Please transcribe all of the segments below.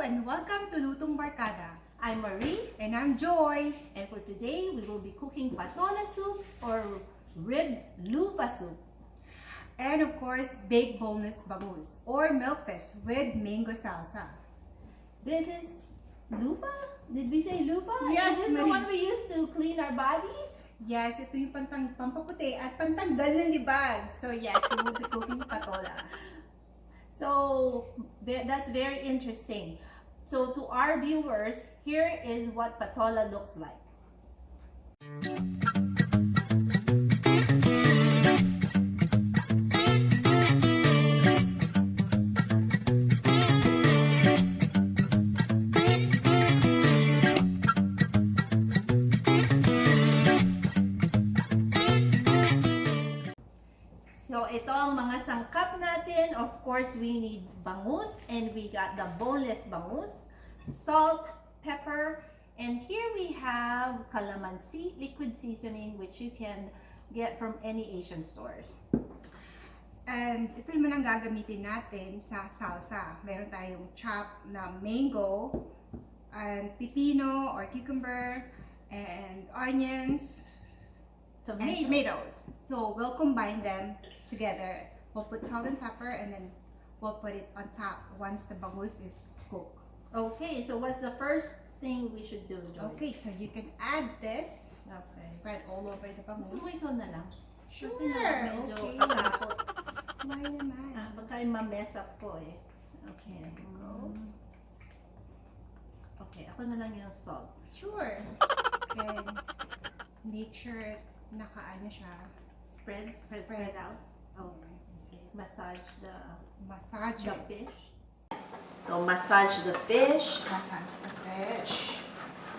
and welcome to Lutong Barkada. I'm Marie, And I'm Joy. and for today we will be cooking patola soup or rib lufa soup. And of course, baked boneless bangus or milkfish with mango salsa. This is lufa? Did we say lufa? Yes, Is this the Marie. one we use to clean our bodies? Yes, ito yung pampaputi at pantanggal ng libag. So yes, we will be cooking patola. So that's very interesting. So to our viewers, here is what patola looks like. So ito ang mga sangkap natin. Of course, we need bangus, and we got the boneless bangus, salt, pepper, and here we have calamansi liquid seasoning, which you can get from any Asian stores. And ito naman ang gagamitin natin sa salsa. Meron tayong chopped na mango, and pipino or cucumber, and onions, and tomatoes. So we'll combine them together. We'll put salt and pepper, and then we'll put it on top once the bangus is cooked. Okay, so what's the first thing we should do, Joy? Okay, so you can add this. Okay. Spread all over the bangus. Gusto mo ikaw na lang? Sure, Kasi na medyo okay. kakapot. Why naman? Baka ma-mess up ko eh. Okay. There you go. Okay, ako na lang yung salt. Sure. And make sure nakaano siya. Spread out. Okay. Massage the Massage it. fish. So massage the fish Massage the fish.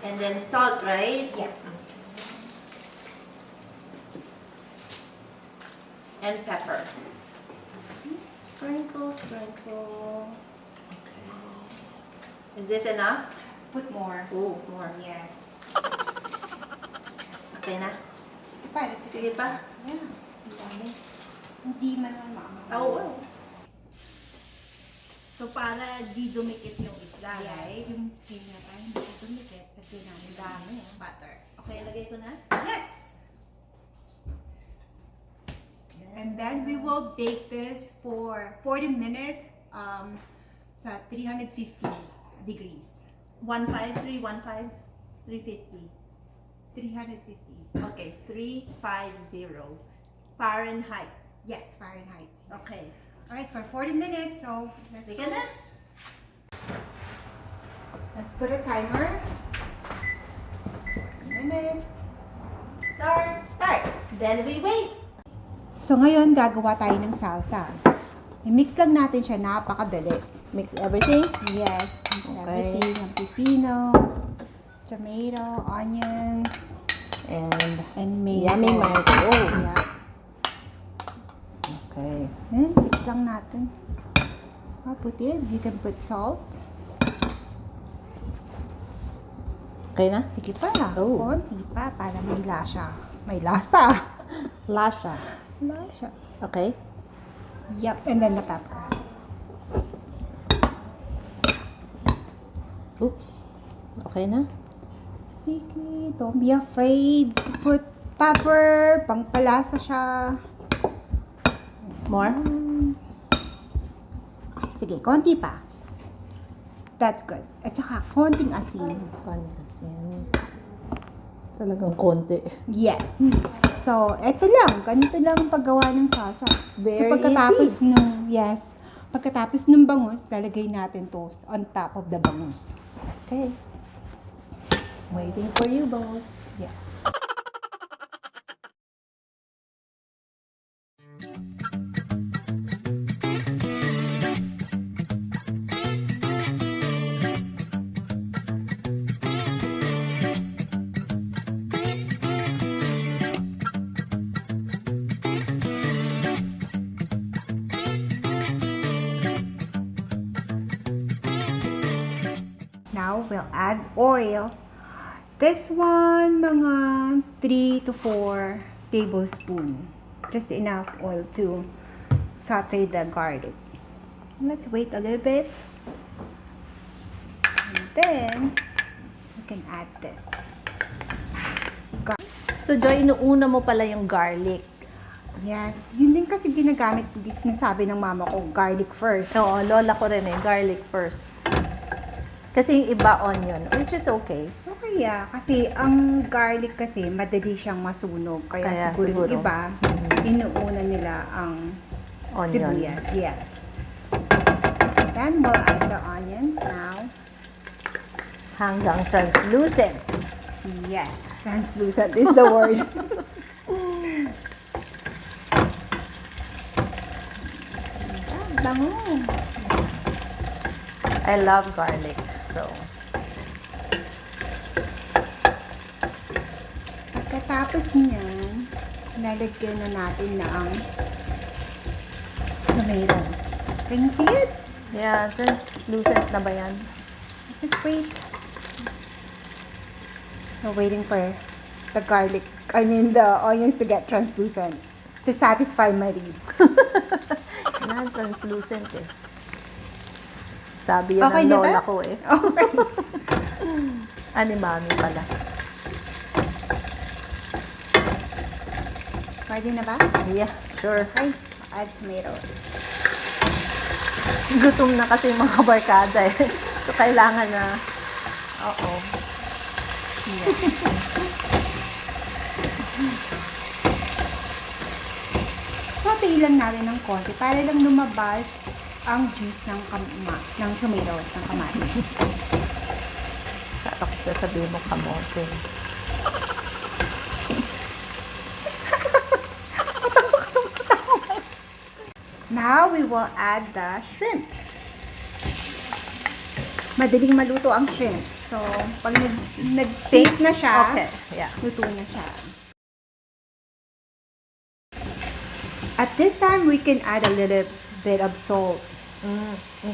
and then salt, right? Yes. And pepper. Sprinkle. Okay. Is this enough? Put more. Oh, more. Yes. Okay na? Pwede. Sige pa? Yeah. Ang dami. Hindi man lang maamang. Oh, wow. So para di dumikit yung isda, right? Yung skin niya tayo, hindi siya tumikit. Kasi namin dami. Butter. Okay, lagay ko na. Yes! And then we will bake this for 40 minutes sa 350 degrees. 350. 350. 350. Okay, 350. Fahrenheit. Yes, Fahrenheit. Okay. Alright, for 40 minutes, so let's Sige na. Let's put a timer. 40 minutes. Start. Then we wait. So ngayon, gagawa tayo ng salsa. I-mix lang natin siya, napakadali. Mix everything. Yes, mix Okay. everything. Ang pipino, tomato, onions, and mango. Yummy mango. Yeah. Okay. Then, mix lang natin. Put it. You can put salt. Okay na? Sige pa. Oh. Konti pa para may lasa. May lasa. Lasha. Lasa. Okay. Yep, and then the pepper. Oops. Okay na? Sige, don't be afraid to put pepper. Pangpalasa siya. More? Sige, konti pa. That's good. At saka, konting asin. Talagang konti. Yes. So, eto lang. Ganito lang ang paggawa ng salsa. So, pagkatapos pagkatapos ng bangus, lalagay natin to on top of the bangus. Okay. Waiting for you, boss. Yes. Now, we'll add oil. This one, mga 3 to 4 tablespoons. Just enough oil to saute the garlic. Let's wait a little bit. then, we can add this. So, Joy, inuuna mo pala yung garlic. Yes. Yun din kasi ginagamit, sinasabi ng mama ko, garlic first. Oo, lola ko rin eh, garlic first. Kasi yung iba onion, which is okay. Okay, yeah. Kasi ang garlic kasi, madali siyang masunog. Kaya siguro yung iba, inuuna nila ang Onion. sibuyas. Yes. Then, we'll add the onions now. Hanggang translucent. Yes. Translucent is the word. Bango. I love garlic, so. Pagkatapos niyan, lalagyan na natin ng tomatoes. Can you see it? Yeah, translucent na ba yan? Let's just wait. We're waiting for the the onions to get translucent to satisfy Marie. Yan, translucent eh. Sabi yan Okay ng na lola ba? ko eh. Okay. Ani mami pala. Pwede na ba? Yeah, sure. Okay. Add tomatoes. Gutom na kasi yung mga barkada eh. So, kailangan na, oo. Yeah. Sautay lang natin ng konti para lang lumabas ang juice ng tomatoes, ng kamatis. Tapos sasabihin mo kamote. Now, we will add the shrimp. Madaling maluto ang shrimp. So, pag nag-bake na siya, Okay, yeah. luto na siya. At this time, we can add a little bit of salt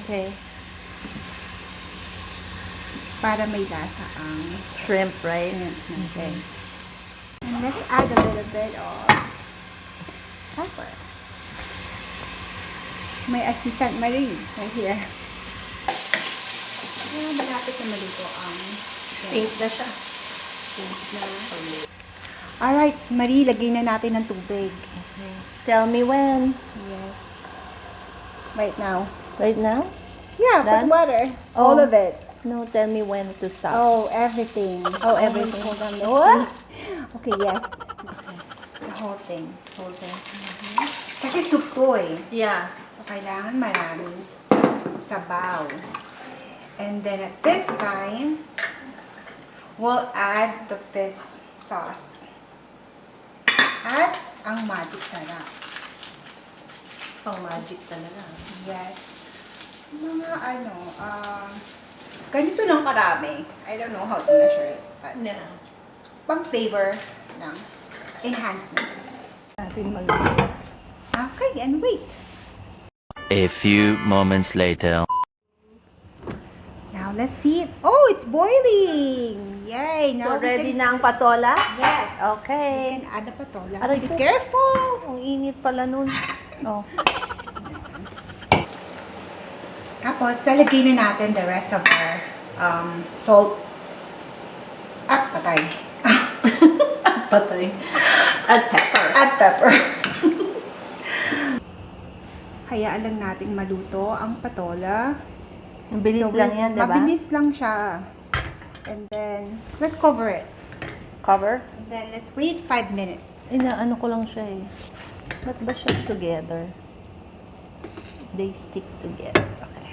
Okay. para may lasa ang Shrimp, right? shrimp natin. And let's add a little bit of pepper. May assistant Marie right here. Kaya malapit na maluto ang Pink na siya. pink na. Alright, Marie, lagay na natin ng tubig. Okay. Tell me when. Yes. Right now. Right now? Yeah, Done? put water. All Oh. of it. No, tell me when to stop. Oh, everything. Oh, everything. Hold on. What? Okay, yes. Okay. The whole thing. Whole thing. Kasi soup to eh. Yeah. So, kailangan maraming sabaw. And then at this time, we'll add the fish sauce. At ang magic sarap. Pang magic talaga. Yes. Mga ganito lang karami. I don't know how to measure it. But Yeah. pang flavor ng enhancement. Natin mag- Okay, and wait. A few moments later. Now, let's see. Oh, it's boiling! Yay! So, Now we ready can, na ang patola? Yes. We Okay. can add the patola. Aray Be ko. careful! Ang init pala nun. Oh. Tapos, lalagay na natin the rest of our salt at patay. Patay. At pepper. At pepper. Hayaan lang natin maluto ang patola. Ang bilis So, lang yan, di ba? Mabilis lang siya. And then, let's cover it. Cover? And then, let's wait 5 minutes. Inaano ko lang siya eh. Ba't ba siya together? They stick together. Okay.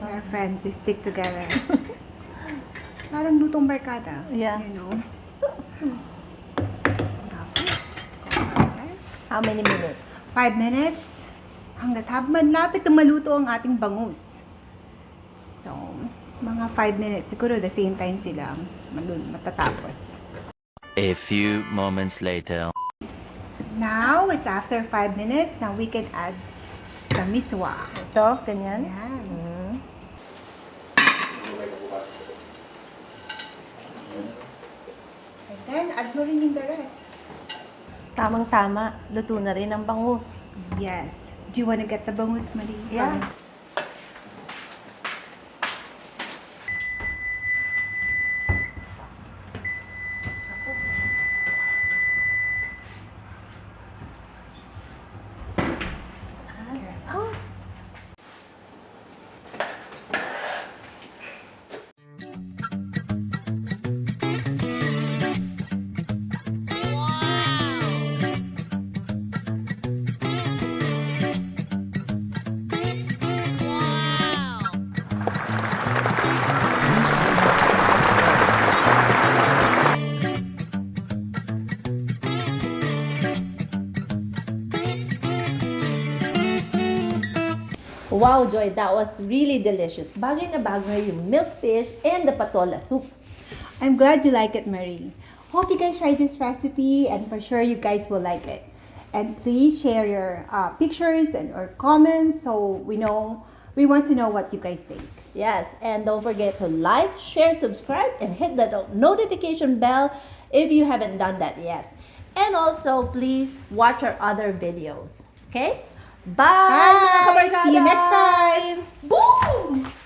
Our friends, they stick together. Parang lutong barkada. Yeah. You know? Okay. How many minutes? 5 minutes. Hanggat malapit na maluto ang ating bangus. So, mga 5 minutes. Siguro the same time sila matatapos. A few moments later. Now, it's after 5 minutes. Now, we can add the miswa. Ito, ganyan? Ayan. Mm. And then, add mo rin yung the rest. Tamang-tama. Luto na rin ang bangus. Yes. Do you want to get the bangus, Marie? Yeah. Wow, Joy, that was really delicious. Bagay na bagay yung milkfish and the patola soup. I'm glad you like it, Marie. Hope you guys try this recipe, and for sure you guys will like it. And please share your pictures and or comments so we want to know what you guys think. Yes, and don't forget to like, share, subscribe, and hit the notification bell if you haven't done that yet. And also, please watch our other videos. Okay? Bye! mga Bye! kabarkada! See you next time! Boom!